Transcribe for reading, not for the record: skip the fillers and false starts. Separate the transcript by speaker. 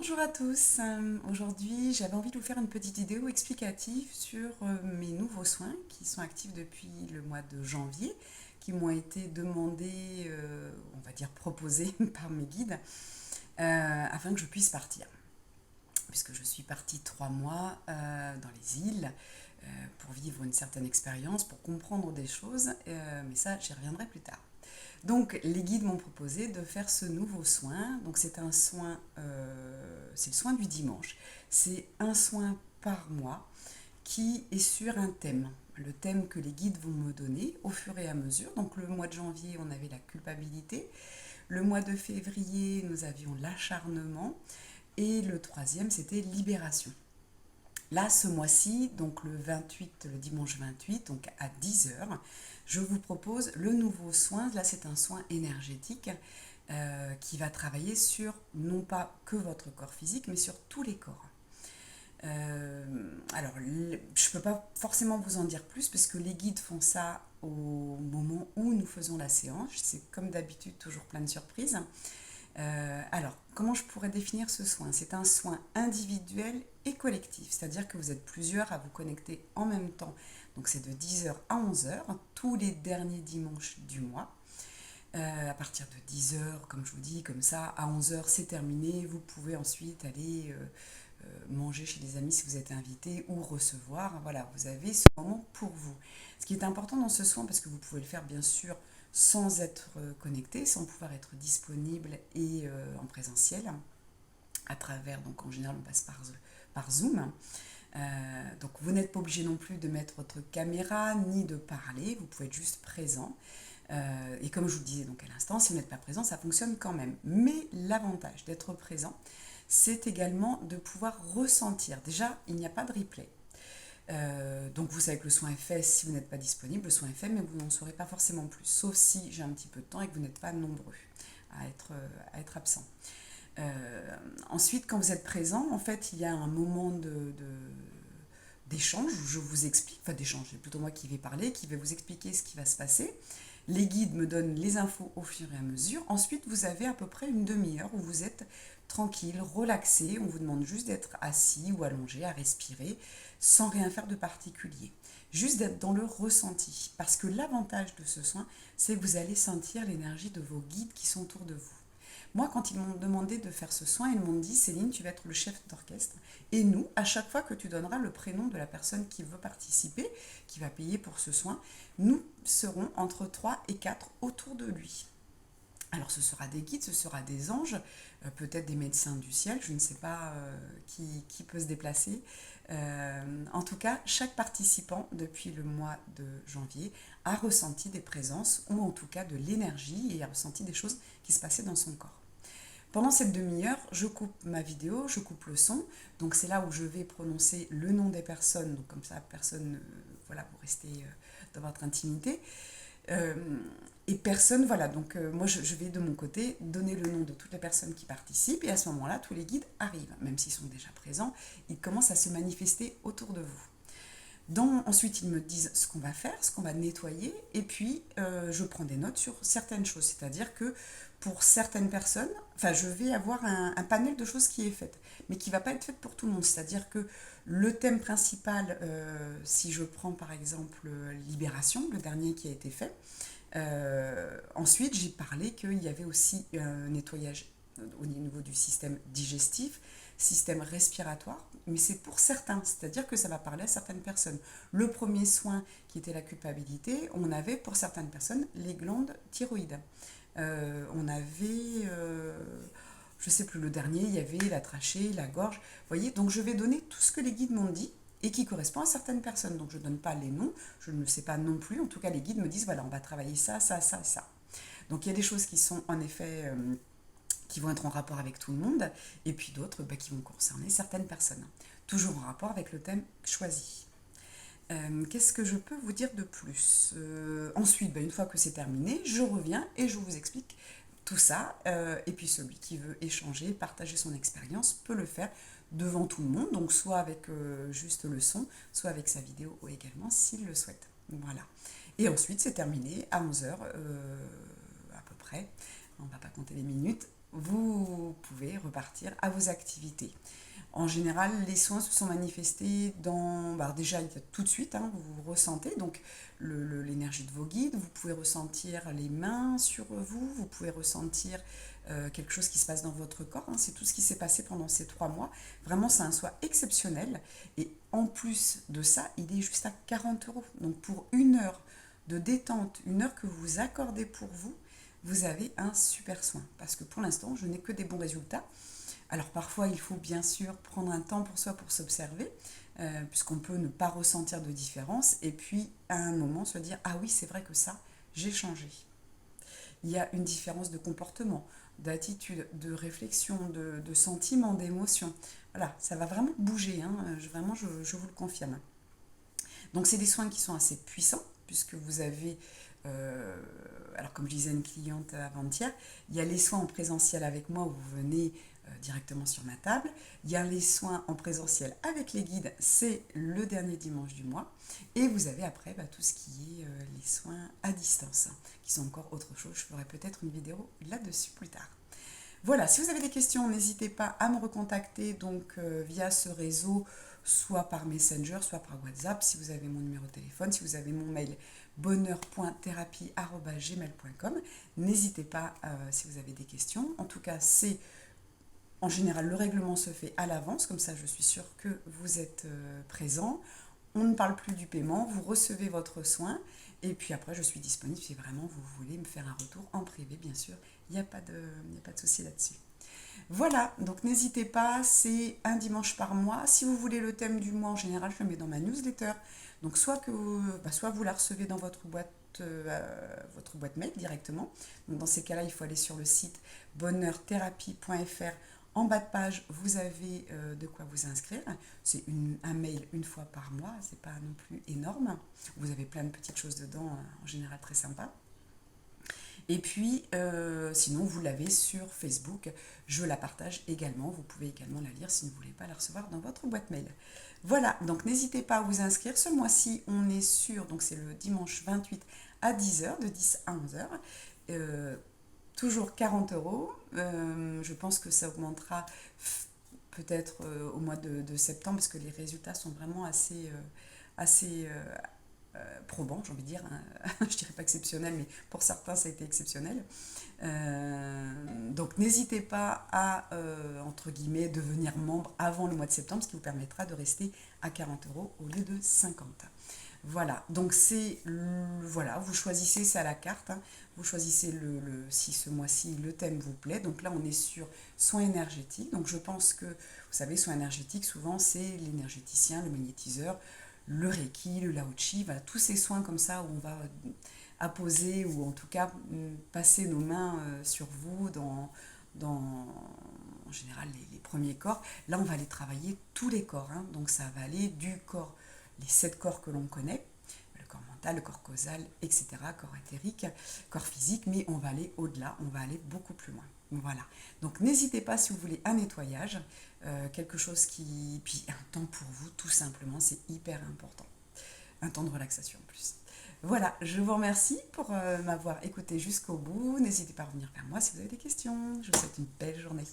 Speaker 1: Bonjour à tous. Aujourd'hui, j'avais envie de vous faire une petite vidéo explicative sur mes nouveaux soins qui sont actifs depuis le mois de janvier, qui m'ont été demandés, on va dire proposés par mes guides, afin que je puisse partir. Puisque je suis partie 3 mois dans les îles pour vivre une certaine expérience, pour comprendre des choses, mais ça, j'y reviendrai plus tard. Donc les guides m'ont proposé de faire ce nouveau soin. Donc c'est un soin, c'est le soin du dimanche. C'est un soin par mois qui est sur un thème. Le thème que les guides vont me donner au fur et à mesure. Donc le mois de janvier, on avait la culpabilité. Le mois de février, nous avions l'acharnement. Et le troisième, c'était libération. Là, ce mois-ci, donc le dimanche 28, donc à 10 heures, je vous propose le nouveau soin. Là, c'est un soin énergétique qui va travailler sur non pas que votre corps physique, mais sur tous les corps. Alors, je ne peux pas forcément vous en dire plus, parce que les guides font ça au moment où nous faisons la séance. C'est comme d'habitude toujours plein de surprises. Alors, comment je pourrais définir ce soin? C'est un soin individuel et collectif, c'est-à-dire que vous êtes plusieurs à vous connecter en même temps. Donc c'est de 10 heures à 11 heures, tous les derniers dimanches du mois. À partir de 10 heures, comme je vous dis, comme ça, à 11 heures, c'est terminé. Vous pouvez ensuite aller manger chez des amis si vous êtes invité ou recevoir. Voilà, vous avez ce moment pour vous. Ce qui est important dans ce soin, parce que vous pouvez le faire bien sûr sans être connecté, sans pouvoir être disponible et en présentiel, à travers, donc en général on passe par Zoom. Donc vous n'êtes pas obligé non plus de mettre votre caméra ni de parler, vous pouvez être juste présent. Et comme je vous le disais donc à l'instant, si vous n'êtes pas présent, ça fonctionne quand même. Mais l'avantage d'être présent, c'est également de pouvoir ressentir. Déjà, il n'y a pas de replay. Donc vous savez que le soin est fait si vous n'êtes pas disponible, le soin est fait, mais vous n'en saurez pas forcément plus, sauf si j'ai un petit peu de temps et que vous n'êtes pas nombreux à être absent. Ensuite, quand vous êtes présent, en fait, il y a un moment d'échange où je vous explique, enfin d'échange, c'est plutôt moi qui vais parler, qui vais vous expliquer ce qui va se passer. Les guides me donnent les infos au fur et à mesure. Ensuite, vous avez à peu près une demi-heure où vous êtes tranquille, relaxé. On vous demande juste d'être assis ou allongé, à respirer, sans rien faire de particulier. Juste d'être dans le ressenti. Parce que l'avantage de ce soin, c'est que vous allez sentir l'énergie de vos guides qui sont autour de vous. Moi, quand ils m'ont demandé de faire ce soin, ils m'ont dit: Céline, tu vas être le chef d'orchestre. Et nous, à chaque fois que tu donneras le prénom de la personne qui veut participer, qui va payer pour ce soin, nous serons entre 3 et 4 autour de lui. Alors ce sera des guides, ce sera des anges, peut-être des médecins du ciel, je ne sais pas qui peut se déplacer. En tout cas, chaque participant depuis le mois de janvier a ressenti des présences ou en tout cas de l'énergie et a ressenti des choses qui se passaient dans son corps. Pendant cette demi-heure, je coupe ma vidéo, je coupe le son, donc c'est là où je vais prononcer le nom des personnes, donc comme ça personne, voilà, vous restez dans votre intimité. Euh, et personne, voilà, donc moi je vais de mon côté donner le nom de toutes les personnes qui participent et à ce moment-là, tous les guides arrivent, même s'ils sont déjà présents, ils commencent à se manifester autour de vous. Ensuite, ils me disent ce qu'on va faire, ce qu'on va nettoyer, et puis je prends des notes sur certaines choses. C'est-à-dire que pour certaines personnes, enfin, je vais avoir un panel de choses qui est fait, mais qui ne va pas être fait pour tout le monde. C'est-à-dire que le thème principal, si je prends par exemple Libération, le dernier qui a été fait, ensuite j'ai parlé qu'il y avait aussi un nettoyage au niveau du système digestif, système respiratoire, mais c'est pour certains, c'est-à-dire que ça va parler à certaines personnes. Le premier soin, qui était la culpabilité, on avait pour certaines personnes les glandes thyroïdes. On avait, je ne sais plus, le dernier, il y avait la trachée, la gorge. Vous voyez, donc je vais donner tout ce que les guides m'ont dit et qui correspond à certaines personnes. Donc je ne donne pas les noms, je ne le sais pas non plus. En tout cas, les guides me disent, voilà, on va travailler ça, ça, ça, ça. Donc il y a des choses qui sont en effet qui vont être en rapport avec tout le monde, et puis d'autres qui vont concerner certaines personnes. Toujours en rapport avec le thème choisi. Qu'est-ce que je peux vous dire de plus? Ensuite, une fois que c'est terminé, je reviens et je vous explique tout ça. Et puis celui qui veut échanger, partager son expérience, peut le faire devant tout le monde, donc soit avec juste le son, soit avec sa vidéo également, s'il le souhaite. Voilà. Et ensuite, c'est terminé à 11 heures à peu près. On ne va pas compter les minutes. vous pouvez repartir à vos activités. En général, les soins se sont manifestés déjà tout de suite, hein, vous ressentez donc l'énergie de vos guides, vous pouvez ressentir les mains sur vous, vous pouvez ressentir quelque chose qui se passe dans votre corps, hein, c'est tout ce qui s'est passé pendant ces 3 mois. Vraiment, c'est un soin exceptionnel. Et en plus de ça, il est juste à 40 euros. Donc pour 1 heure de détente, 1 heure que vous accordez pour vous, vous avez un super soin. Parce que pour l'instant, je n'ai que des bons résultats. Alors parfois, il faut bien sûr prendre un temps pour soi pour s'observer, puisqu'on peut ne pas ressentir de différence, et puis à un moment se dire, ah oui, c'est vrai que ça, j'ai changé. Il y a une différence de comportement, d'attitude, de réflexion, de sentiment, d'émotion. Voilà, ça va vraiment bouger, hein, vraiment, je vous le confirme. Donc c'est des soins qui sont assez puissants, puisque vous avez, alors comme je disais à une cliente avant-hier, il y a les soins en présentiel avec moi où vous venez directement sur ma table. Il y a les soins en présentiel avec les guides, c'est le dernier dimanche du mois. Et vous avez après tout ce qui est les soins à distance, hein, qui sont encore autre chose. Je ferai peut-être une vidéo là-dessus plus tard. Voilà, si vous avez des questions, n'hésitez pas à me recontacter donc via ce réseau, soit par Messenger, soit par WhatsApp, si vous avez mon numéro de téléphone, si vous avez mon mail bonheur.thérapie@gmail.com. N'hésitez pas si vous avez des questions. En tout cas, c'est en général le règlement se fait à l'avance, comme ça je suis sûre que vous êtes présent. On ne parle plus du paiement, vous recevez votre soin et puis après je suis disponible si vraiment vous voulez me faire un retour en privé, bien sûr, il n'y a pas de souci là-dessus. Voilà, donc n'hésitez pas, c'est un dimanche par mois. Si vous voulez le thème du mois, en général, je le mets dans ma newsletter. Donc soit vous la recevez dans votre boîte mail directement. Donc dans ces cas-là, il faut aller sur le site bonheurthérapie.fr. En bas de page, vous avez de quoi vous inscrire. C'est un mail une fois par mois, c'est pas non plus énorme. Vous avez plein de petites choses dedans, en général très sympa. Et puis, sinon, vous l'avez sur Facebook. Je la partage également. Vous pouvez également la lire si vous ne voulez pas la recevoir dans votre boîte mail. Voilà, donc n'hésitez pas à vous inscrire. Ce mois-ci, on est sur, donc c'est le dimanche 28 à 10h, de 10 à 11h. Toujours 40 euros. Je pense que ça augmentera peut-être au mois de septembre parce que les résultats sont vraiment assez probant, j'ai envie de dire, hein. Je dirais pas exceptionnel, mais pour certains ça a été exceptionnel. Donc n'hésitez pas à, entre guillemets, devenir membre avant le mois de septembre, ce qui vous permettra de rester à 40 euros au lieu de 50. Voilà, donc voilà, vous choisissez, c'est à la carte, hein. Vous choisissez si ce mois-ci le thème vous plaît. Donc là on est sur soins énergétiques. Donc je pense que, vous savez, soins énergétiques, souvent c'est l'énergéticien, le magnétiseur, le Reiki, le Lao Chi, voilà, tous ces soins comme ça où on va apposer ou en tout cas passer nos mains sur vous en général les premiers corps. Là, on va aller travailler tous les corps, hein. Donc ça va aller du corps, les 7 corps que l'on connaît, le corps mental, le corps causal, etc., corps éthérique, corps physique, mais on va aller au-delà, on va aller beaucoup plus loin. Voilà. Donc n'hésitez pas si vous voulez un nettoyage, quelque chose qui... Puis un temps pour vous, tout simplement, c'est hyper important. Un temps de relaxation en plus. Voilà, je vous remercie pour m'avoir écouté jusqu'au bout. N'hésitez pas à revenir vers moi si vous avez des questions. Je vous souhaite une belle journée.